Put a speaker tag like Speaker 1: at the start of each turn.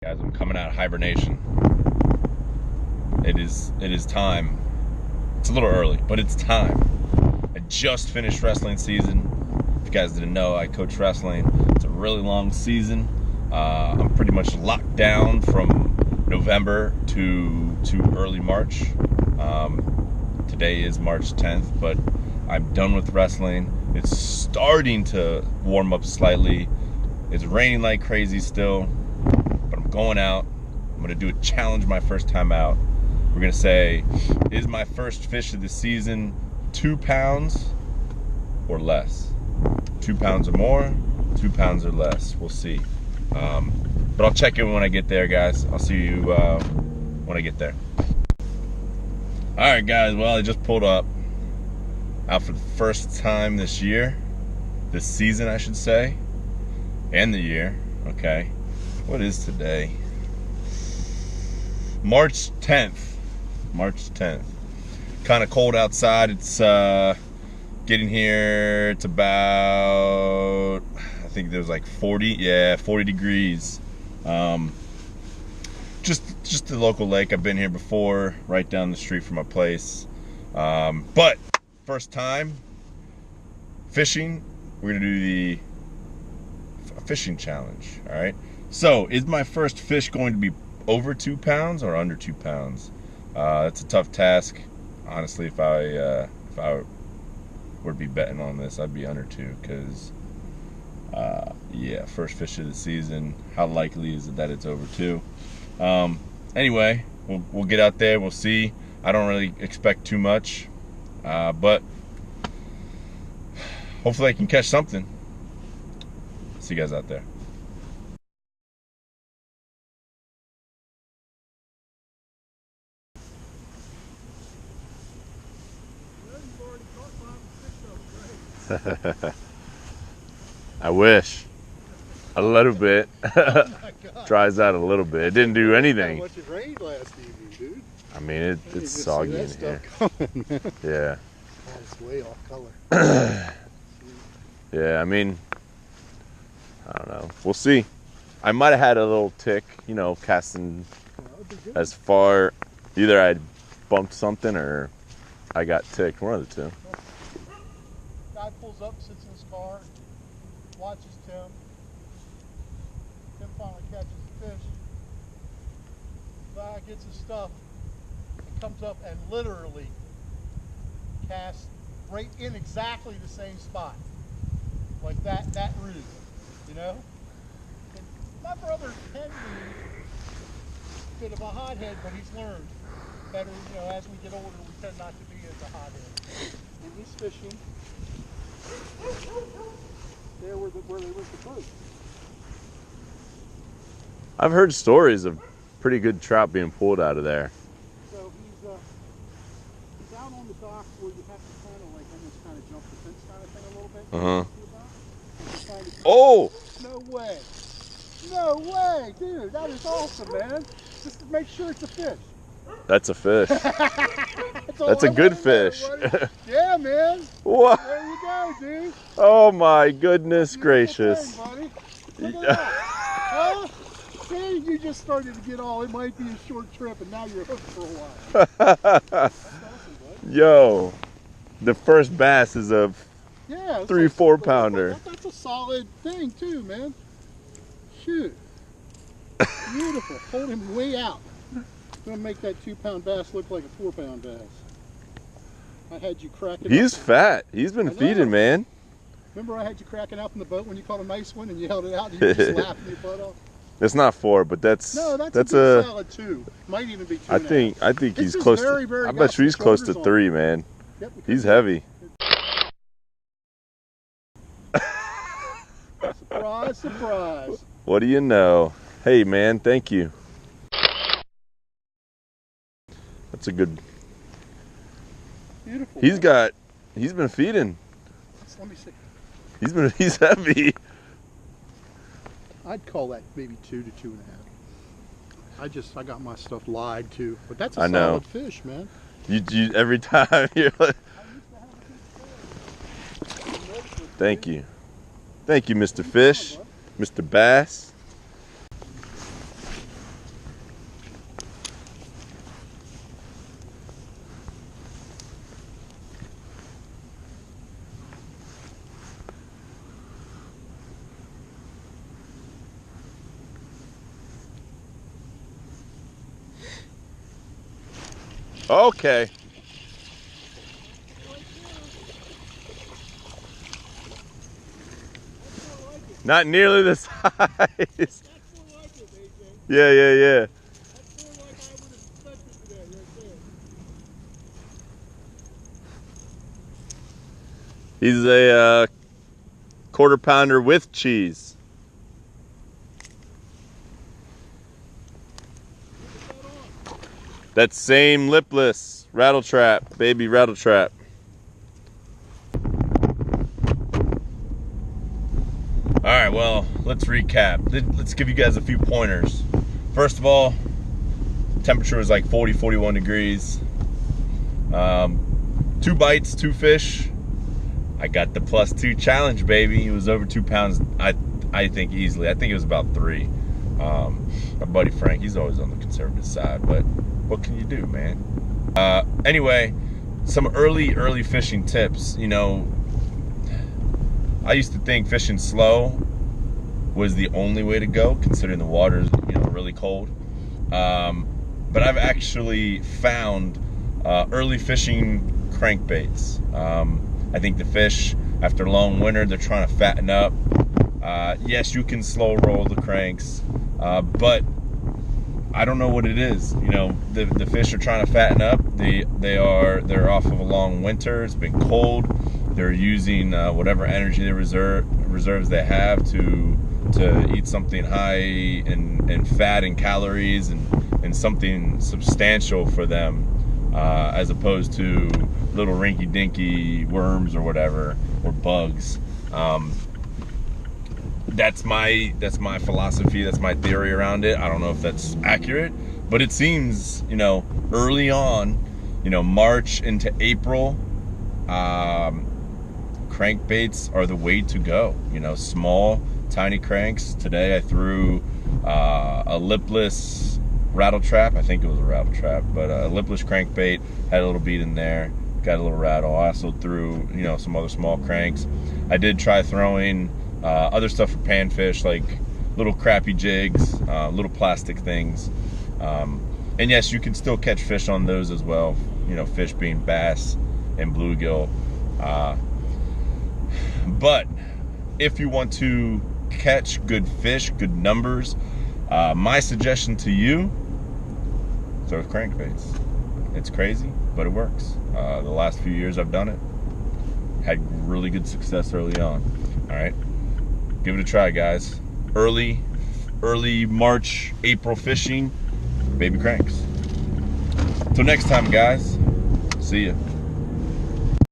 Speaker 1: Guys, I'm coming out of hibernation. It is time. It's a little early, but it's time. I just finished wrestling season. If you guys didn't know, I coach wrestling. It's a really long season. I'm pretty much locked down from November to early March. Today is March 10th, but I'm done with wrestling. It's starting to warm up slightly. It's raining like crazy still, but I'm going out. I'm gonna do a challenge my first time out. We're gonna say, is my first fish of the season 2 pounds or less? 2 pounds or more, 2 pounds or less, we'll see. But I'll check in when I get there, guys. I'll see you when I get there. All right, guys, well, I just pulled up out for the first time this season, I should say, and the year, okay. What is today? March 10th. Kind of cold outside. It's getting here. It's about, I think there's like 40 degrees. Just the local lake. I've been here before, right down the street from my place. But first time fishing. We're gonna do a fishing challenge. All right. So, is my first fish going to be over 2 pounds or under 2 pounds? It's a tough task. Honestly, if I were to be betting on this, I'd be under 2, because yeah, first fish of the season. How likely is it that it's over 2? Anyway, we'll get out there. We'll see. I don't really expect too much, but hopefully I can catch something. See you guys out there. I wish. A little bit. Dries out a little bit. It didn't do anything.
Speaker 2: How much it rained last evening, dude?
Speaker 1: I mean, it's soggy in here.
Speaker 2: Coming,
Speaker 1: Yeah.
Speaker 2: Oh, it's way off color.
Speaker 1: Yeah, I mean, I don't know. We'll see. I might have had a little tick, casting as far. Either I bumped something or I got ticked. One of the two.
Speaker 2: Guy pulls up, sits in his car, watches Tim. Tim finally catches the fish. Guy gets his stuff and comes up and literally casts right in exactly the same spot. Like that root, And my brother can be a bit of a hothead, but he's learned better, as we get older, we tend not to be as a hothead. And he's fishing there where there was the boat.
Speaker 1: I've heard stories of pretty good trout being pulled out of there.
Speaker 2: So he's out on the dock where you have to almost jump the fence kind of thing a little bit.
Speaker 1: Oh!
Speaker 2: No way, dude! That is awesome, man. Just to make sure it's a fish.
Speaker 1: That's a fish. That's a good fish.
Speaker 2: Yeah, man.
Speaker 1: What?
Speaker 2: There you go, dude.
Speaker 1: Oh my goodness gracious.
Speaker 2: Thing, buddy. Look at that. Huh? See, you just started to get all, it might be a short trip, and now you're hooked for a while. That's awesome, bud.
Speaker 1: Yo, the first bass is a 3-4 pounder.
Speaker 2: That's a solid thing too, man. Shoot. Beautiful. Hold him way out. Gonna make that 2-pound bass look like a 4-pound bass. I had you cracking.
Speaker 1: He's fat. He's been feeding, man.
Speaker 2: Remember I had you cracking up in the boat when you caught a nice one and you held it out and you just laughing your butt off?
Speaker 1: It's not 4, but that's
Speaker 2: a solid 2. Might even be 2.
Speaker 1: I think he's close to. I bet you he's close to 3, man.
Speaker 2: Yep,
Speaker 1: he's heavy.
Speaker 2: Surprise, surprise.
Speaker 1: What do you know? Hey, man, thank you. That's a good.
Speaker 2: Beautiful.
Speaker 1: He's been feeding.
Speaker 2: Let me see.
Speaker 1: He's heavy.
Speaker 2: I'd call that maybe 2 to 2.5. I got my stuff lied to, but that's a solid fish, man.
Speaker 1: You every time you're like. Thank you, Mr. Fish, Mr. Bass. Okay. Not nearly the size.
Speaker 2: That's more like it, AJ.
Speaker 1: Yeah, yeah, yeah.
Speaker 2: That's more like I would have expected today, right there.
Speaker 1: He's a quarter pounder with cheese.
Speaker 2: Put that on.
Speaker 1: That same lipless rattle trap, baby rattle trap. All right, well, let's recap. Let's give you guys a few pointers. First of all, temperature was like 40, 41 degrees. 2 bites, 2 fish. I got the +2 challenge, baby. It was over 2 pounds, I think easily. I think it was about 3. My buddy Frank, he's always on the conservative side, but what can you do, man? Anyway, some early fishing tips. You know, I used to think fishing slow was the only way to go, considering the water's, you know, really cold. But I've actually found early fishing crankbaits. I think the fish, after a long winter, they're trying to fatten up. Yes, you can slow roll the cranks, but I don't know what it is. You know, the fish are trying to fatten up. They're off of a long winter. It's been cold. They're using whatever energy reserves they have to eat something high in fat and calories and something substantial for them, as opposed to little rinky-dinky worms or whatever, or bugs. That's my philosophy. That's my theory around it. I don't know if that's accurate, but it seems, you know, early on, you know, March into April, crankbaits are the way to go. You know, small, tiny cranks. Today I threw a lipless rattle trap. I think it was a rattle trap, but a lipless crankbait, had a little bead in there, got a little rattle. I also threw, you know, some other small cranks. I did try throwing other stuff for panfish, like little crappy jigs, little plastic things. And yes, you can still catch fish on those as well. You know, fish being bass and bluegill. But if you want to catch good fish, good numbers, my suggestion to you, throw crankbaits. It's crazy, but it works. The last few years I've done it, had really good success early on. All right, give it a try, guys. Early March, April fishing, baby cranks. Till next time, guys. See ya.